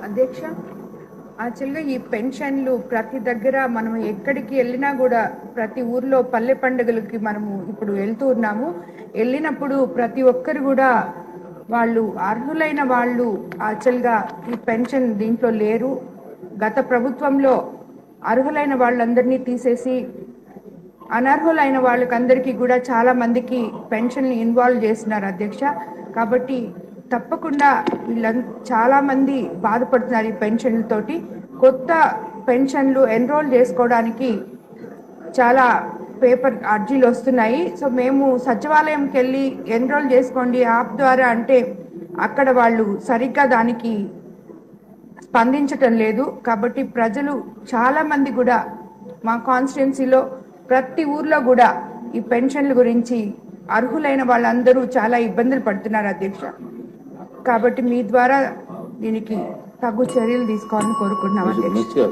అధ్యక్ష, యాక్చువల్గా ఈ పెన్షన్లు ప్రతి దగ్గర మనం ఎక్కడికి వెళ్ళినా కూడా ప్రతి ఊర్లో పల్లె పండుగలకి మనము ఇప్పుడు వెళ్తూ ఉన్నాము. వెళ్ళినప్పుడు ప్రతి ఒక్కరు కూడా వాళ్ళు అర్హులైన వాళ్ళు యాక్చువల్గా ఈ పెన్షన్ దీంట్లో లేరు. గత ప్రభుత్వంలో అర్హులైన వాళ్ళందరినీ తీసేసి అనర్హులైన వాళ్ళకందరికీ కూడా చాలా మందికి పెన్షన్ని ఇన్వాల్వ్ చేస్తున్నారు అధ్యక్ష. కాబట్టి తప్పకుండా చాలా మంది బాధపడుతున్నారు ఈ పెన్షన్లతోటి. కొత్త పెన్షన్లు ఎన్రోల్ చేసుకోవడానికి చాలా పేపర్ అర్జీలు వస్తున్నాయి. సో మేము సచివాలయంకి వెళ్ళి ఎన్రోల్ చేసుకోండి యాప్ ద్వారా అంటే అక్కడ వాళ్ళు సరిగ్గా దానికి స్పందించటం లేదు. కాబట్టి ప్రజలు చాలా మంది కూడా మా కాన్స్టిట్యున్సీలో ప్రతి ఊర్లో కూడా ఈ పెన్షన్ల గురించి అర్హులైన వాళ్ళందరూ చాలా ఇబ్బందులు పడుతున్నారు అధ్యక్ష. కాబట్టి మీ ద్వారా దీనికి తగు చర్యలు తీసుకోవాలని కోరుకుంటున్నాం అధ్యక్ష.